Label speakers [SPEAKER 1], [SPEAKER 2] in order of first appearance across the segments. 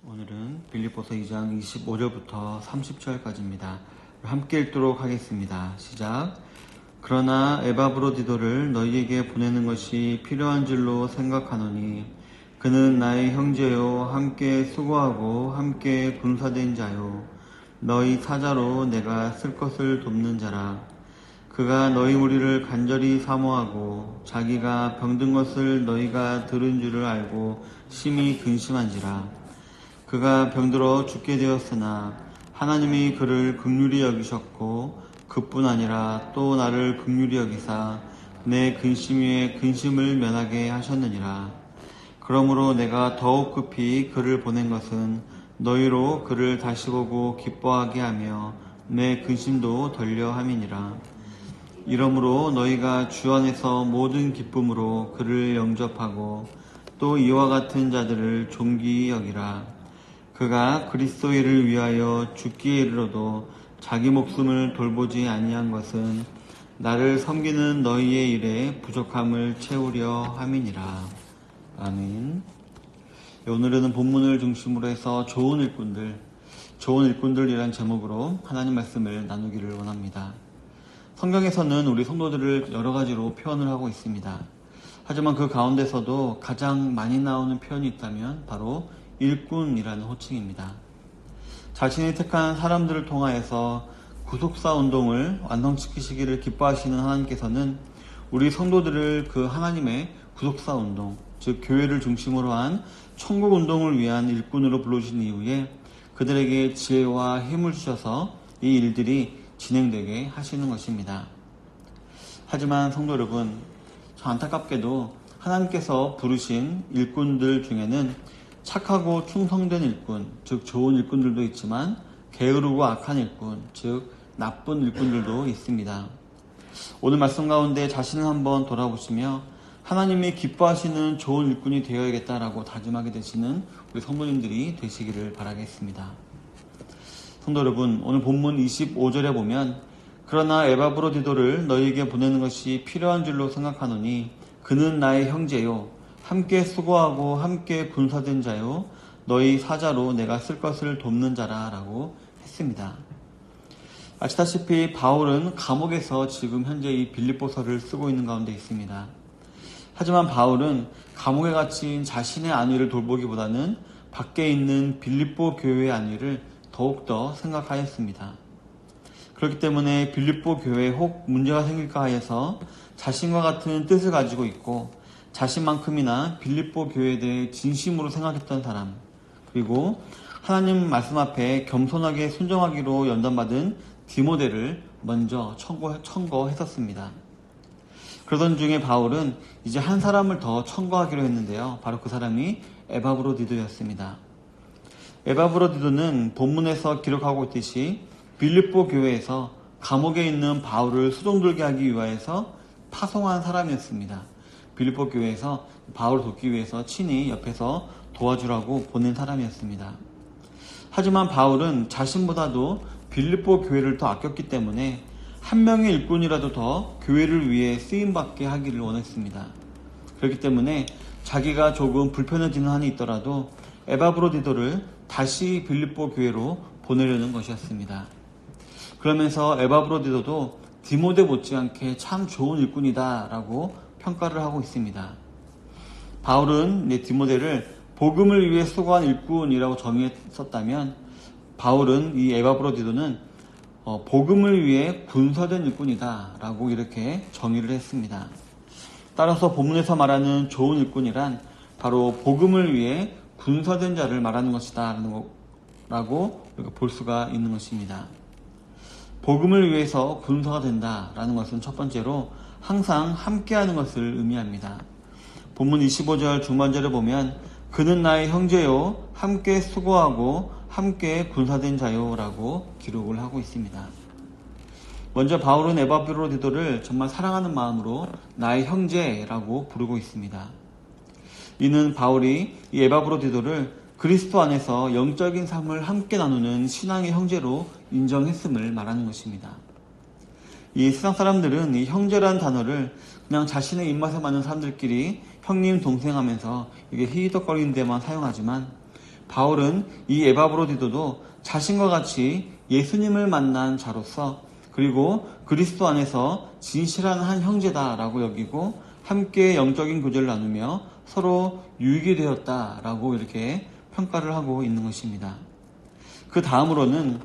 [SPEAKER 1] 오늘은 빌립보서 2장 25절부터 30절까지입니다. 함께 읽도록 하겠습니다. 시작. 그러나 에바브로디도를 너희에게 보내는 것이 필요한 줄로 생각하노니 그는 나의 형제요 함께 수고하고 함께 군사된 자요 너희 사자로 내가 쓸 것을 돕는 자라. 그가 너희 무리를 간절히 사모하고 자기가 병든 것을 너희가 들은 줄을 알고 심히 근심한지라. 그가 병들어 죽게 되었으나 하나님이 그를 긍휼히 여기셨고 그뿐 아니라 또 나를 긍휼히 여기사 내 근심 위에 근심을 면하게 하셨느니라. 그러므로 내가 더욱 급히 그를 보낸 것은 너희로 그를 다시 보고 기뻐하게 하며 내 근심도 덜려 함이니라. 이러므로 너희가 주 안에서 모든 기쁨으로 그를 영접하고 또 이와 같은 자들을 존귀히 여기라. 그가 그리스도의를 위하여 죽기에 이르러도 자기 목숨을 돌보지 아니한 것은 나를 섬기는 너희의 일에 부족함을 채우려 함이니라. 아멘. 오늘은 본문을 중심으로 해서 좋은 일꾼들이란 제목으로 하나님 말씀을 나누기를 원합니다. 성경에서는 우리 성도들을 여러 가지로 표현을 하고 있습니다. 하지만 그 가운데서도 가장 많이 나오는 표현이 있다면 바로 일꾼이라는 호칭입니다. 자신이 택한 사람들을 통하여서 구속사 운동을 완성시키시기를 기뻐하시는 하나님께서는 우리 성도들을 그 하나님의 구속사 운동, 즉 교회를 중심으로 한 천국 운동을 위한 일꾼으로 불러주신 이후에 그들에게 지혜와 힘을 주셔서 이 일들이 진행되게 하시는 것입니다. 하지만 성도 여러분, 저 안타깝게도 하나님께서 부르신 일꾼들 중에는 착하고 충성된 일꾼, 즉 좋은 일꾼들도 있지만 게으르고 악한 일꾼, 즉 나쁜 일꾼들도 있습니다. 오늘 말씀 가운데 자신을 한번 돌아보시며 하나님이 기뻐하시는 좋은 일꾼이 되어야겠다라고 다짐하게 되시는 우리 성도님들이 되시기를 바라겠습니다. 성도 여러분, 오늘 본문 25절에 보면 그러나 에바브로디도를 너희에게 보내는 것이 필요한 줄로 생각하노니 그는 나의 형제요 함께 수고하고 함께 군사된 자요 너희 사자로 내가 쓸 것을 돕는 자라 라고 했습니다. 아시다시피 바울은 감옥에서 지금 현재 이 빌립보서를 쓰고 있는 가운데 있습니다. 하지만 바울은 감옥에 갇힌 자신의 안위를 돌보기보다는 밖에 있는 빌립보 교회의 안위를 더욱더 생각하였습니다. 그렇기 때문에 빌립보 교회에 혹 문제가 생길까 하여서 자신과 같은 뜻을 가지고 있고 자신만큼이나 빌립보 교회에 대해 진심으로 생각했던 사람, 그리고 하나님 말씀 앞에 겸손하게 순종하기로 연단받은 디모데를 먼저 청거했었습니다. 그러던 중에 바울은 이제 한 사람을 더 청거하기로 했는데요. 바로 그 사람이 에바브로디도였습니다. 에바브로디도는 본문에서 기록하고 있듯이 빌립보 교회에서 감옥에 있는 바울을 수종들게 하기 위하여서 파송한 사람이었습니다. 빌립보 교회에서 바울을 돕기 위해서 친히 옆에서 도와주라고 보낸 사람이었습니다. 하지만 바울은 자신보다도 빌립보 교회를 더 아꼈기 때문에 한 명의 일꾼이라도 더 교회를 위해 쓰임받게 하기를 원했습니다. 그렇기 때문에 자기가 조금 불편해지는 한이 있더라도 에바브로디도를 다시 빌립보 교회로 보내려는 것이었습니다. 그러면서 에바브로디도도 디모데 못지않게 참 좋은 일꾼이다 라고 평가를 하고 있습니다. 바울은 디모데를 복음을 위해 수고한 일꾼이라고 정의했었다면 바울은 이 에바브로디도는 복음을 위해 군사된 일꾼이다 라고 이렇게 정의를 했습니다. 따라서 본문에서 말하는 좋은 일꾼이란 바로 복음을 위해 군사된 자를 말하는 것이다 라고 볼 수가 있는 것입니다. 복음을 위해서 군사가 된다라는 것은 첫 번째로 항상 함께하는 것을 의미합니다. 본문 25절 중반절에 보면 그는 나의 형제요 함께 수고하고 함께 군사된 자요 라고 기록을 하고 있습니다. 먼저 바울은 에바브로디도를 정말 사랑하는 마음으로 나의 형제라고 부르고 있습니다. 이는 바울이 이 에바브로디도를 그리스도 안에서 영적인 삶을 함께 나누는 신앙의 형제로 인정했음을 말하는 것입니다. 이 세상 사람들은 이 형제라는 단어를 그냥 자신의 입맛에 맞는 사람들끼리 형님 동생 하면서 이게 히히덕거리는 데만 사용하지만 바울은 이 에바브로디도도 자신과 같이 예수님을 만난 자로서 그리고 그리스도 안에서 진실한 한 형제다라고 여기고 함께 영적인 교제를 나누며 서로 유익이 되었다라고 이렇게 평가를 하고 있는 것입니다. 그 다음으로는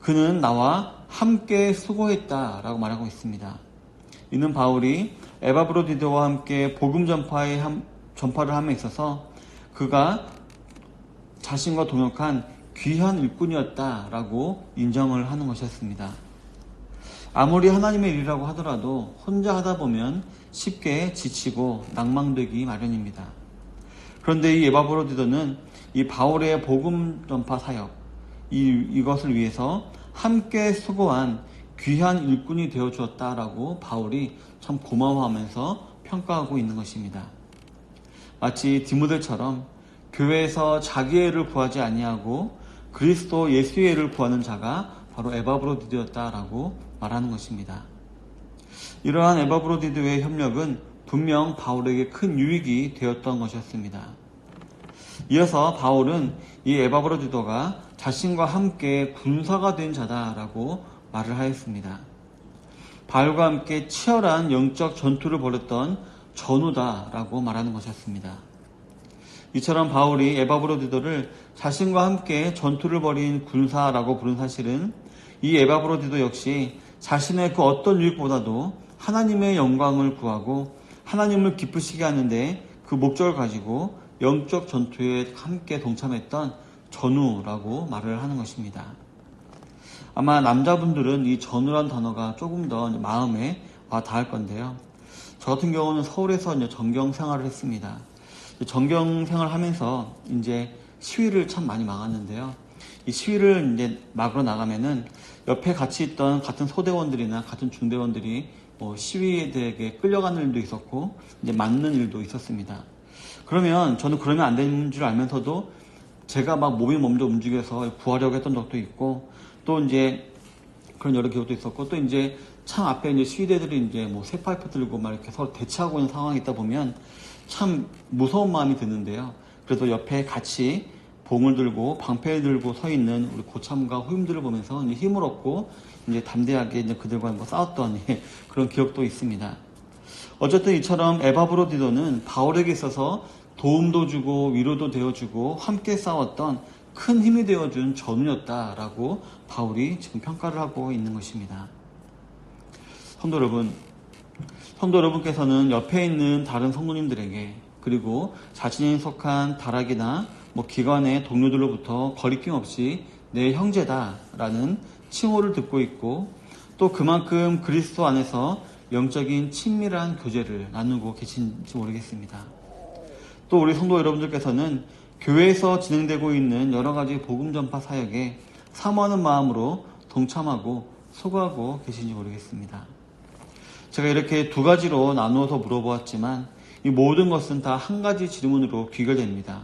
[SPEAKER 1] 그는 나와 함께 수고했다라고 말하고 있습니다. 이는 바울이 에바브로디도와 함께 복음 전파를 함에 있어서 그가 자신과 동역한 귀한 일꾼이었다라고 인정을 하는 것이었습니다. 아무리 하나님의 일이라고 하더라도 혼자 하다 보면 쉽게 지치고 낭망되기 마련입니다. 그런데 이 에바브로디도는 이 바울의 복음 전파 사역, 이것을 위해서 함께 수고한 귀한 일꾼이 되어 주었다라고 바울이 참 고마워하면서 평가하고 있는 것입니다. 마치 디모데처럼 교회에서 자기의 애를 구하지 아니하고 그리스도 예수의 애를 구하는 자가 바로 에바브로디도였다라고 말하는 것입니다. 이러한 에바브로디도의 협력은 분명 바울에게 큰 유익이 되었던 것이었습니다. 이어서 바울은 이 에바브로디도가 자신과 함께 군사가 된 자다라고 말을 하였습니다. 바울과 함께 치열한 영적 전투를 벌였던 전우다라고 말하는 것이었습니다. 이처럼 바울이 에바브로디도를 자신과 함께 전투를 벌인 군사라고 부른 사실은 이 에바브로디도 역시 자신의 그 어떤 유익보다도 하나님의 영광을 구하고 하나님을 기쁘시게 하는데 그 목적을 가지고 영적 전투에 함께 동참했던 전우라고 말을 하는 것입니다. 아마 남자분들은 이 전우란 단어가 조금 더 마음에 와 닿을 건데요. 저 같은 경우는 서울에서 이제 전경 생활을 했습니다. 전경 생활을 하면서 이제 시위를 참 많이 막았는데요. 이 시위를 이제 막으러 나가면은 옆에 같이 있던 같은 소대원들이나 같은 중대원들이 시위에 대해 끌려가는 일도 있었고 이제 맞는 일도 있었습니다. 그러면 저는 그러면 안 되는 줄 알면서도 제가 막 몸이 먼저 움직여서 구하려고 했던 적도 있고 또 이제 그런 여러 기억도 있었고 또 이제 창 앞에 이제 시위대들이 이제 뭐 쇠파이프 들고 막 이렇게 서로 대치하고 있는 상황이 있다 보면 참 무서운 마음이 드는데요. 그래도 옆에 같이 봉을 들고 방패를 들고 서 있는 우리 고참과 후임들을 보면서 이제 힘을 얻고 이제 담대하게 이제 그들과 싸웠던 그런 기억도 있습니다. 어쨌든 이처럼 에바브로디도는 바울에게 있어서 도움도 주고 위로도 되어주고 함께 싸웠던 큰 힘이 되어준 전우였다라고 바울이 지금 평가를 하고 있는 것입니다. 성도 여러분께서는 옆에 있는 다른 성도님들에게 그리고 자신이 속한 다락이나 기관의 동료들로부터 거리낌 없이 내 형제다라는 칭호를 듣고 있고 또 그만큼 그리스도 안에서 영적인 친밀한 교제를 나누고 계신지 모르겠습니다. 또 우리 성도 여러분들께서는 교회에서 진행되고 있는 여러 가지 복음 전파 사역에 사모하는 마음으로 동참하고 수고하고 계신지 모르겠습니다. 제가 이렇게 두 가지로 나누어서 물어보았지만 이 모든 것은 다 한 가지 질문으로 귀결됩니다.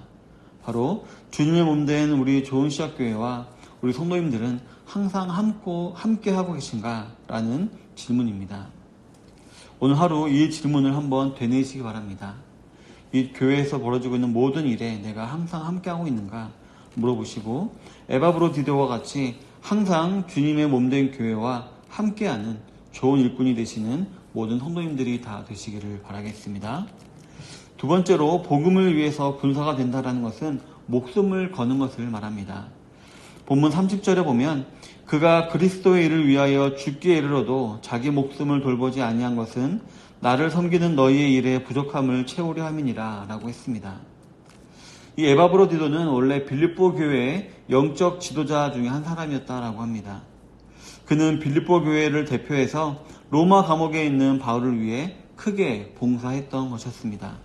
[SPEAKER 1] 바로 주님의 몸된 우리 좋은 시작교회와 우리 성도님들은 항상 함께 하고 계신가? 라는 질문입니다. 오늘 하루 이 질문을 한번 되뇌시기 바랍니다. 이 교회에서 벌어지고 있는 모든 일에 내가 항상 함께하고 있는가 물어보시고 에바브로디도와 같이 항상 주님의 몸된 교회와 함께하는 좋은 일꾼이 되시는 모든 성도님들이 다 되시기를 바라겠습니다. 두 번째로 복음을 위해서 군사가 된다는 것은 목숨을 거는 것을 말합니다. 본문 30절에 보면 그가 그리스도의 일을 위하여 죽기에 이르러도 자기 목숨을 돌보지 아니한 것은 나를 섬기는 너희의 일에 부족함을 채우려 함이니라 라고 했습니다. 이 에바브로디도는 원래 빌립보 교회의 영적 지도자 중에 한 사람이었다라고 합니다. 그는 빌립보 교회를 대표해서 로마 감옥에 있는 바울을 위해 크게 봉사했던 것이었습니다.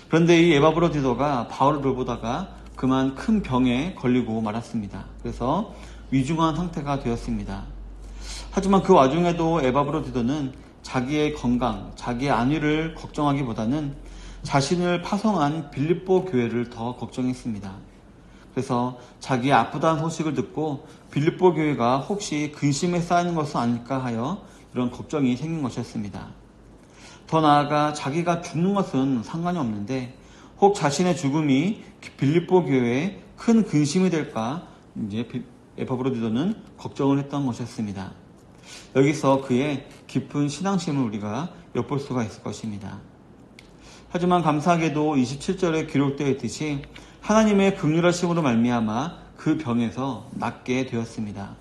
[SPEAKER 1] 그런데 이 에바브로디도가 바울을 돌보다가 그만 큰 병에 걸리고 말았습니다. 그래서 위중한 상태가 되었습니다. 하지만 그 와중에도 에바브로디도는 자기의 건강, 자기의 안위를 걱정하기보다는 자신을 파송한 빌립보 교회를 더 걱정했습니다. 그래서 자기의 아프다는 소식을 듣고 빌립보 교회가 혹시 근심에 쌓이는 것은 아닐까 하여 이런 걱정이 생긴 것이었습니다. 더 나아가 자기가 죽는 것은 상관이 없는데 혹 자신의 죽음이 빌립보 교회에 큰 근심이 될까 이제 에바브로디도는 걱정을 했던 것이었습니다. 여기서 그의 깊은 신앙심을 우리가 엿볼 수가 있을 것입니다. 하지만 감사하게도 27절에 기록되어 있듯이 하나님의 긍휼하심으로 말미암아 그 병에서 낫게 되었습니다.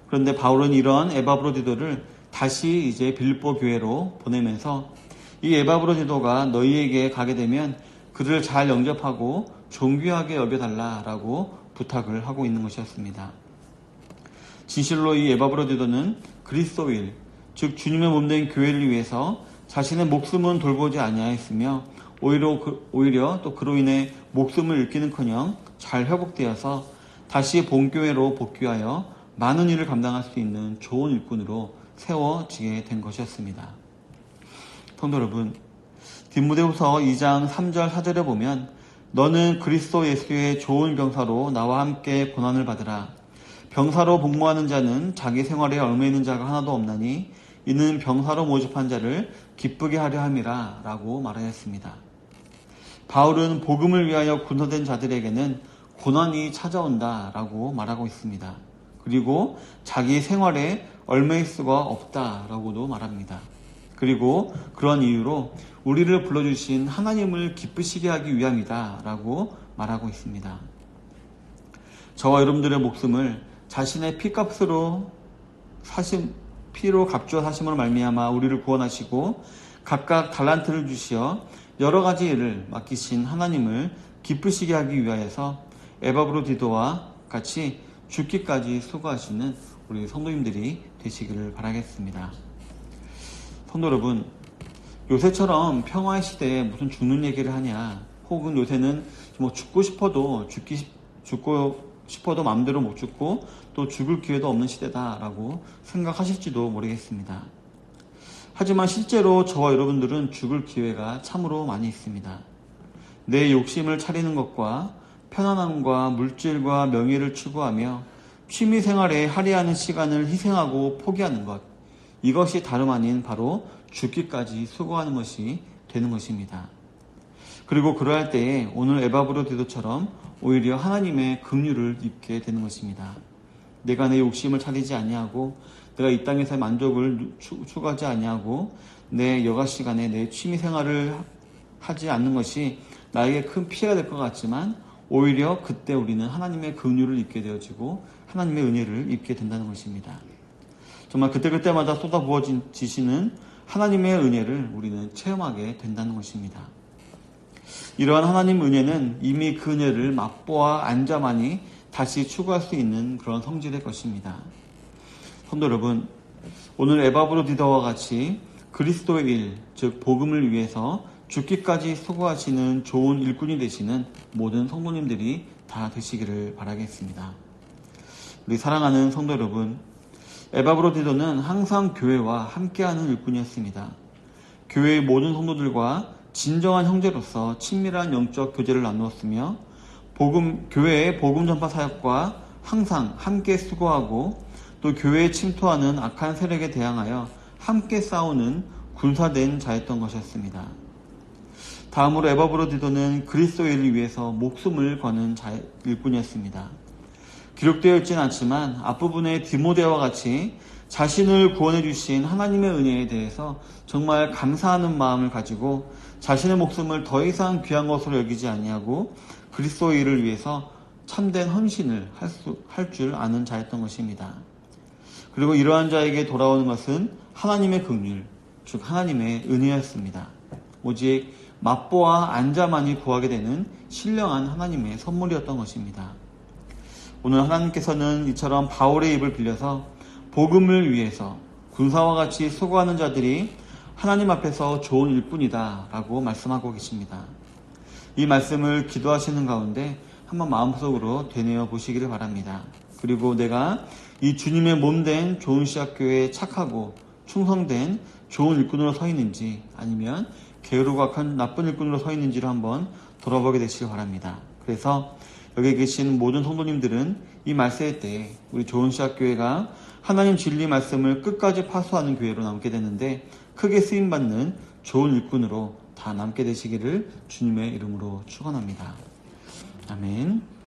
[SPEAKER 1] 그런데 바울은 이런 에바브로디도를 다시 이제 빌립보 교회로 보내면서 이 에바브로디도가 너희에게 가게 되면 그를 잘 영접하고 존귀하게 여겨달라라고 부탁을 하고 있는 것이었습니다. 진실로 이 에바브로디도는 그리스도일, 즉 주님의 몸된 교회를 위해서 자신의 목숨은 돌보지 아니하였으며 오히려 또 그로 인해 목숨을 잃기는커녕 잘 회복되어서 다시 본교회로 복귀하여 많은 일을 감당할 수 있는 좋은 일꾼으로 세워지게 된 것이었습니다. 성도 여러분, 디모데후서 2장 3절 4절에 보면 너는 그리스도 예수의 좋은 병사로 나와 함께 고난을 받으라. 병사로 복무하는 자는 자기 생활에 얽매이는 자가 하나도 없나니 이는 병사로 모집한 자를 기쁘게 하려 함이라 라고 말하였습니다. 바울은 복음을 위하여 군사된 자들에게는 고난이 찾아온다 라고 말하고 있습니다. 그리고 자기 생활에 얽매일 수가 없다 라고도 말합니다. 그리고 그런 이유로 우리를 불러주신 하나님을 기쁘시게 하기 위함이다 라고 말하고 있습니다. 저와 여러분들의 목숨을 자신의 피값으로 피로 값주어 사심으로 말미암아 우리를 구원하시고 각각 달란트를 주시어 여러 가지 일을 맡기신 하나님을 기쁘시게 하기 위하여서 에바브로디도와 같이 죽기까지 수고하시는 우리 성도님들이 되시기를 바라겠습니다. 성도 여러분, 요새처럼 평화의 시대에 무슨 죽는 얘기를 하냐, 혹은 요새는 뭐 죽고 싶어도 마음대로 못 죽고 또 죽을 기회도 없는 시대다라고 생각하실지도 모르겠습니다. 하지만 실제로 저와 여러분들은 죽을 기회가 참으로 많이 있습니다. 내 욕심을 차리는 것과 편안함과 물질과 명예를 추구하며 취미생활에 할애하는 시간을 희생하고 포기하는 것, 이것이 다름 아닌 바로 죽기까지 수고하는 것이 되는 것입니다. 그리고 그러할 때에 오늘 에바브로디도처럼 오히려 하나님의 긍휼을 입게 되는 것입니다. 내가 내 욕심을 차리지 아니하고 내가 이 땅에서의 만족을 추구하지 아니하고 내 여가 시간에 내 취미 생활을 하지 않는 것이 나에게 큰 피해가 될 것 같지만 오히려 그때 우리는 하나님의 긍휼을 입게 되어지고 하나님의 은혜를 입게 된다는 것입니다. 정말 그때그때마다 쏟아부어지시는 하나님의 은혜를 우리는 체험하게 된다는 것입니다. 이러한 하나님 은혜는 이미 그 은혜를 맛보아 앉아만이 다시 추구할 수 있는 그런 성질의 것입니다. 성도 여러분, 오늘 에바브로디도와 같이 그리스도의 일, 즉 복음을 위해서 죽기까지 수고하시는 좋은 일꾼이 되시는 모든 성도님들이 다 되시기를 바라겠습니다. 우리 사랑하는 성도 여러분, 에바브로디도는 항상 교회와 함께하는 일꾼이었습니다. 교회의 모든 성도들과 진정한 형제로서 친밀한 영적 교제를 나누었으며 교회의 복음 전파 사역과 항상 함께 수고하고 또 교회에 침투하는 악한 세력에 대항하여 함께 싸우는 군사된 자였던 것이었습니다. 다음으로 에바브로디도는 그리스도의 일을 위해서 목숨을 거는 일꾼이었습니다. 기록되어 있지는 않지만 앞부분의 디모데와 같이 자신을 구원해 주신 하나님의 은혜에 대해서 정말 감사하는 마음을 가지고 자신의 목숨을 더 이상 귀한 것으로 여기지 아니하고 그리스도의 일을 위해서 참된 헌신을 할 줄 아는 자였던 것입니다. 그리고 이러한 자에게 돌아오는 것은 하나님의 긍휼, 즉 하나님의 은혜였습니다. 오직 맛보아 앉아만이 구하게 되는 신령한 하나님의 선물이었던 것입니다. 오늘 하나님께서는 이처럼 바울의 입을 빌려서 복음을 위해서 군사와 같이 수고하는 자들이 하나님 앞에서 좋은 일꾼이다 라고 말씀하고 계십니다. 이 말씀을 기도하시는 가운데 한번 마음속으로 되뇌어 보시기를 바랍니다. 그리고 내가 이 주님의 몸된 좋은 씨앗교회에 착하고 충성된 좋은 일꾼으로 서 있는지 아니면 게으르고 악한 나쁜 일꾼으로 서 있는지를 한번 돌아보게 되시길 바랍니다. 그래서 여기 계신 모든 성도님들은 이 말세의 때 우리 좋은 씨앗교회가 하나님 진리 말씀을 끝까지 파수하는 교회로 남게 되는데 크게 쓰임받는 좋은 일꾼으로 다 남게 되시기를 주님의 이름으로 축원합니다. 아멘.